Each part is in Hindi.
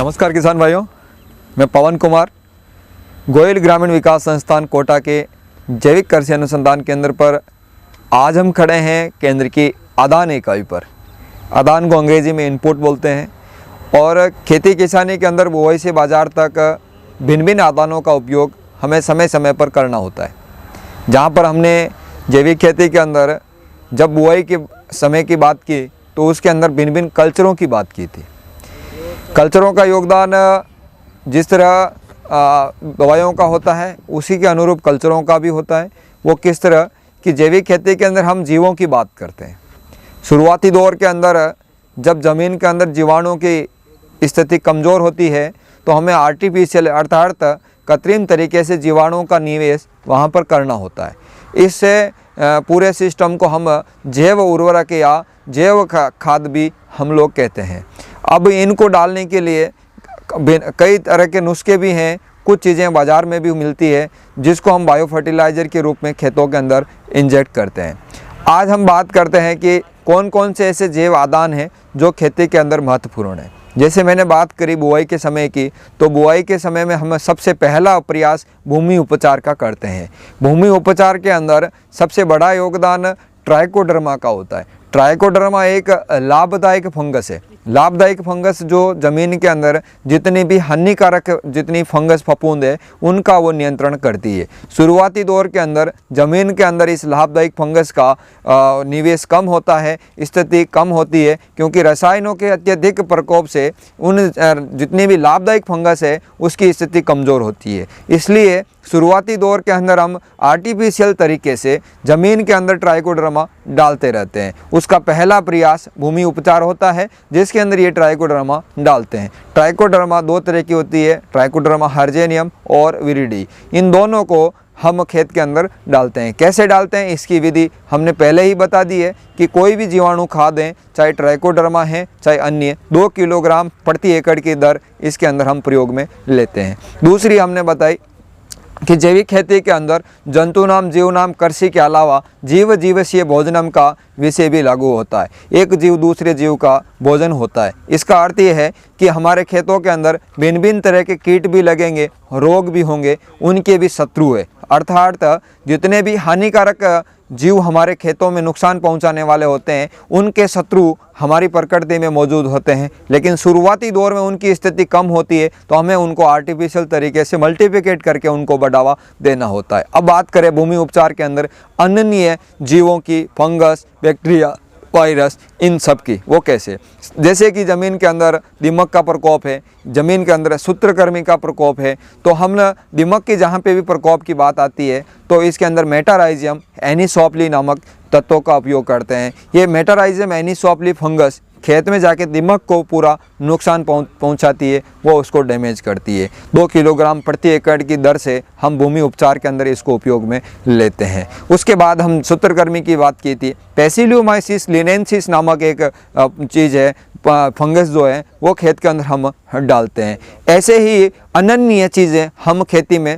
नमस्कार किसान भाइयों, मैं पवन कुमार गोयल ग्रामीण विकास संस्थान कोटा के जैविक कृषि अनुसंधान केंद्र पर आज हम खड़े हैं केंद्र की आदान इकाई पर। आदान को अंग्रेजी में इनपुट बोलते हैं और खेती किसानी के अंदर बुआई से बाज़ार तक भिन्न भिन्न आदानों का उपयोग हमें समय समय पर करना होता है। जहाँ पर हमने जैविक खेती के अंदर जब बुआई के समय की बात की तो उसके अंदर भिन्न भिन्न कल्चरों की बात की थी। कल्चरों का योगदान जिस तरह दवाइयों का होता है उसी के अनुरूप कल्चरों का भी होता है। वो किस तरह कि जैविक खेती के अंदर हम जीवों की बात करते हैं। शुरुआती दौर के अंदर जब ज़मीन के अंदर जीवाणुओं की स्थिति कमज़ोर होती है तो हमें आर्टिफिशियल अर्थात कृत्रिम तरीके से जीवाणुओं का निवेश वहाँ पर करना होता है। इससे पूरे सिस्टम को हम जैव उर्वरक या जैव खाद भी हम लोग कहते हैं। अब इनको डालने के लिए कई तरह के नुस्खे भी हैं। कुछ चीज़ें बाज़ार में भी मिलती है जिसको हम बायो फर्टिलाइज़र के रूप में खेतों के अंदर इंजेक्ट करते हैं। आज हम बात करते हैं कि कौन कौन से ऐसे जैव आदान हैं जो खेती के अंदर महत्वपूर्ण है। जैसे मैंने बात करी बुआई के समय की, तो बुआई के समय में हम सबसे पहला प्रयास भूमि उपचार का करते हैं। भूमि उपचार के अंदर सबसे बड़ा योगदान ट्राइकोडर्मा का होता है। ट्राइकोडर्मा एक लाभदायक फंगस है। लाभदायक फंगस जो ज़मीन के अंदर जितनी भी हानिकारक जितनी फंगस फफूंद है उनका वो नियंत्रण करती है। शुरुआती दौर के अंदर ज़मीन के अंदर इस लाभदायक फंगस का निवेश कम होता है, स्थिति कम होती है, क्योंकि रसायनों के अत्यधिक प्रकोप से उन जितनी भी लाभदायक फंगस है उसकी स्थिति कमज़ोर होती है। इसलिए शुरुआती दौर के अंदर हम आर्टिफिशियल तरीके से ज़मीन के अंदर ट्राइकोडर्मा डालते रहते हैं। उसका पहला प्रयास भूमि उपचार होता है जिसके अंदर ये ट्राइकोडर्मा डालते हैं। ट्राइकोडर्मा दो तरह की होती है, ट्राइकोडर्मा हर्जेनियम और विरिडी। इन दोनों को हम खेत के अंदर डालते हैं। कैसे डालते हैं इसकी विधि हमने पहले ही बता दी है कि कोई भी जीवाणु खाद है, चाहे ट्राइकोडर्मा है चाहे अन्य, 2 किलोग्राम प्रति एकड़ की दर इसके अंदर हम प्रयोग में लेते हैं। दूसरी हमने बताई कि जैविक खेती के अंदर जंतु नाम जीव नाम कृषि के अलावा जीव जीवसीय भोजनम का विषय भी लागू होता है। एक जीव दूसरे जीव का भोजन होता है। इसका अर्थ ये है कि हमारे खेतों के अंदर भिन्न भिन्न तरह के कीट भी लगेंगे, रोग भी होंगे, उनके भी शत्रु है। अर्थात जितने भी हानिकारक जीव हमारे खेतों में नुकसान पहुंचाने वाले होते हैं उनके शत्रु हमारी प्रकृति में मौजूद होते हैं। लेकिन शुरुआती दौर में उनकी स्थिति कम होती है तो हमें उनको आर्टिफिशियल तरीके से मल्टीप्लिकेट करके उनको बढ़ावा देना होता है। अब बात करें भूमि उपचार के अंदर अन्य जीवों की, फंगस, बैक्टीरिया, वायरस, इन सब की, वो कैसे? जैसे कि ज़मीन के अंदर दीमक का प्रकोप है, ज़मीन के अंदर सूत्रकृमि का प्रकोप है, तो हम दीमक की जहाँ पे भी प्रकोप की बात आती है तो इसके अंदर मेटाराइजियम एनिसोप्ली नामक तत्वों का उपयोग करते हैं। ये मेटाराइजियम एनिसोप्ली फंगस खेत में जाके दीमक को पूरा नुकसान पहुंचाती है, वो उसको डैमेज करती है। 2 किलोग्राम प्रति एकड़ की दर से हम भूमि उपचार के अंदर इसको उपयोग में लेते हैं। उसके बाद हम सूत्रकृमि की बात की थी। बेसिलियोमाइसिस लिनेंसिस नामक एक चीज़ है, फंगस जो है वो खेत के अंदर हम डालते हैं। ऐसे ही अन्य चीज़ें हम खेती में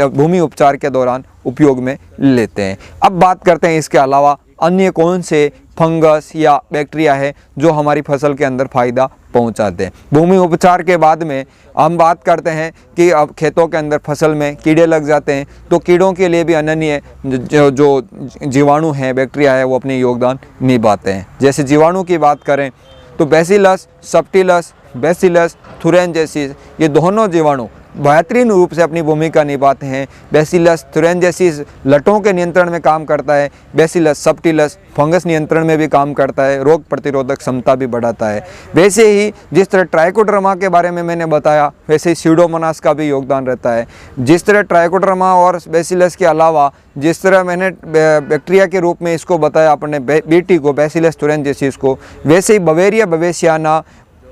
भूमि उपचार के दौरान उपयोग में लेते हैं। अब बात करते हैं इसके अलावा अन्य कौन से फंगस या बैक्टीरिया है जो हमारी फसल के अंदर फ़ायदा पहुंचाते हैं। भूमि उपचार के बाद में हम बात करते हैं कि अब खेतों के अंदर फसल में कीड़े लग जाते हैं तो कीड़ों के लिए भी अन्य जो जीवाणु हैं, बैक्टीरिया है, वो अपनी योगदान निभाते हैं। जैसे जीवाणु की बात करें तो बैसिलस सब्टिलस, बैसिलस थुरेंजेसिस, ये दोनों जीवाणु बेहतरीन रूप से अपनी भूमिका निभाते हैं। बैसिलस थुरेंजेसिस लटों के नियंत्रण में काम करता है। बैसिलस सब्टिलस फंगस नियंत्रण में भी काम करता है, रोग प्रतिरोधक क्षमता भी बढ़ाता है। वैसे ही जिस तरह ट्राइकोडर्मा के बारे में मैंने बताया वैसे ही स्यूडोमोनास का भी योगदान रहता है। जिस तरह ट्राइकोडर्मा और बैसिलस के अलावा जिस तरह मैंने बैक्टीरिया के रूप में इसको बताया अपने बीटी को, बैसिलस थुरेंजेसिस को, वैसे ही बवेरिया बवेसियाना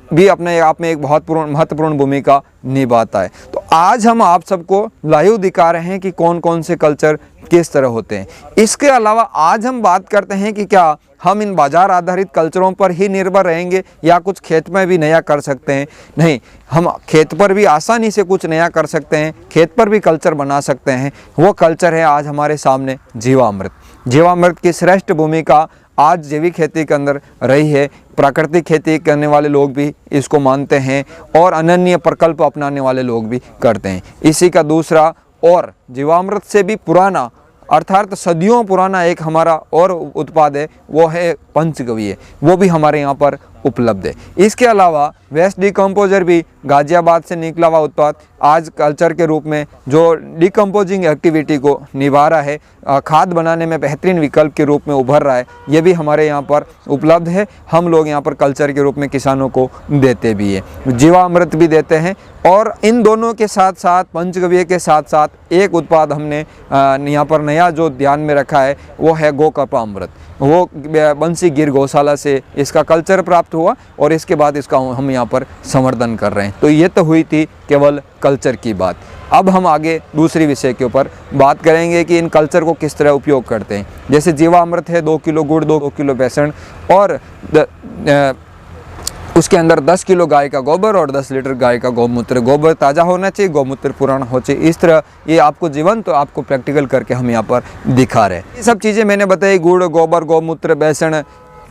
भी अपने आप में एक बहुत महत्वपूर्ण भूमिका निभाता है। तो आज हम आप सबको लाइव दिखा रहे हैं कि कौन कौन से कल्चर किस तरह होते हैं। इसके अलावा आज हम बात करते हैं कि क्या हम इन बाजार आधारित कल्चरों पर ही निर्भर रहेंगे या कुछ खेत में भी नया कर सकते हैं? नहीं, हम खेत पर भी आसानी से कुछ नया कर सकते हैं, खेत पर भी कल्चर बना सकते हैं। वो कल्चर है आज हमारे सामने जीवामृत। जीवामृत की श्रेष्ठ भूमिका आज जैविक खेती के अंदर रही है। प्राकृतिक खेती करने वाले लोग भी इसको मानते हैं और अनन्य प्रकल्प अपनाने वाले लोग भी करते हैं। इसी का दूसरा और जीवामृत से भी पुराना अर्थात सदियों पुराना एक हमारा और उत्पाद है, वो है पंचगव्य। वो भी हमारे यहाँ पर उपलब्ध है। इसके अलावा वेस्ट डिकम्पोजर भी गाजियाबाद से निकला हुआ उत्पाद आज कल्चर के रूप में जो डिकम्पोजिंग एक्टिविटी को निभा रहा है, खाद बनाने में बेहतरीन विकल्प के रूप में उभर रहा है, ये भी हमारे यहाँ पर उपलब्ध है। हम लोग यहाँ पर कल्चर के रूप में किसानों को देते भी है, जीवामृत भी देते हैं। और इन दोनों के साथ साथ पंचगव्य के साथ साथ एक उत्पाद हमने यहाँ पर नया जो ध्यान में रखा है वो है गोकपामृत। वो बंसी गिर गौशाला से इसका कल्चर प्राप्त हुआ और इसके बाद इसका हम यहाँ पर संवर्धन कर रहे हैं। तो ये तो हुई थी केवल कल्चर की बात। अब हम आगे दूसरी विषय के ऊपर बात करेंगे कि इन कल्चर को किस तरह उपयोग करते हैं। जैसे जीवामृत है 2 किलो गुड़, 2 किलो बेसन और उसके अंदर 10 किलो गाय का गोबर और 10 लीटर गाय का गौमूत्र। गोबर ताज़ा होना चाहिए, गौमूत्र पुराना होना चाहिए। इस तरह ये आपको जीवन तो आपको प्रैक्टिकल करके हम यहाँ पर दिखा रहे हैं। ये सब चीज़ें मैंने बताई, गुड़, गोबर, गौमूत्र, बेसन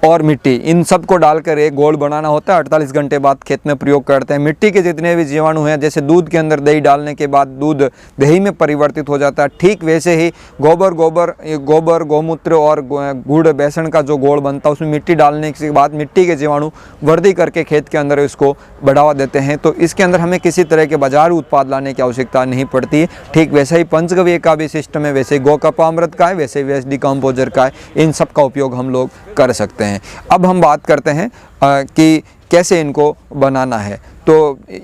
और मिट्टी, इन सब को डालकर एक घोल बनाना होता है। 48 घंटे बाद खेत में प्रयोग करते हैं। मिट्टी के जितने भी जीवाणु हैं, जैसे दूध के अंदर दही डालने के बाद दूध दही में परिवर्तित हो जाता है, ठीक वैसे ही गोबर, गौमूत्र और गुड़, बेसन का जो घोल बनता है उसमें मिट्टी डालने के बाद मिट्टी के जीवाणु वृद्धि करके खेत के अंदर इसको बढ़ावा देते हैं। तो इसके अंदर हमें किसी तरह के बाजार उत्पाद लाने की आवश्यकता नहीं पड़ती। ठीक वैसे ही पंचगव्य का भी सिस्टम है, वैसे गोकपामृत का है, वैसे वेस्ट डिकम्पोजर का है। इन सब का उपयोग हम लोग कर सकते हैं। अब हम बात करते हैं कि कैसे इनको बनाना है। तो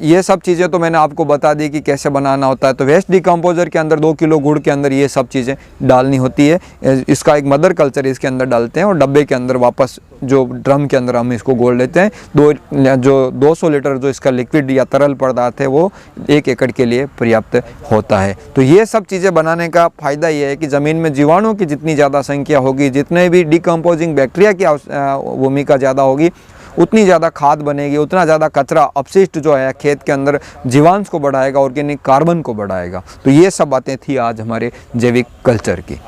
ये सब चीज़ें तो मैंने आपको बता दी कि कैसे बनाना होता है। तो वेस्ट डिकम्पोजर के अंदर 2 किलो गुड़ के अंदर ये सब चीज़ें डालनी होती है। इसका एक मदर कल्चर इसके अंदर डालते हैं और डब्बे के अंदर वापस जो ड्रम के अंदर हम इसको घोल लेते हैं। 200 लीटर जो इसका लिक्विड या तरल पदार्थ है वो 1 एकड़ के लिए पर्याप्त होता है। तो ये सब चीज़ें बनाने का फ़ायदा ये है कि ज़मीन में जीवाणुओं की जितनी ज़्यादा संख्या होगी, जितने भी डिकम्पोजिंग बैक्टीरिया की भूमिका ज़्यादा होगी, उतनी ज़्यादा खाद बनेगी, उतना ज़्यादा कचरा अपशिष्ट जो है खेत के अंदर जीवांश को बढ़ाएगा, ऑर्गेनिक कार्बन को बढ़ाएगा। तो ये सब बातें थी आज हमारे जैविक कल्चर की।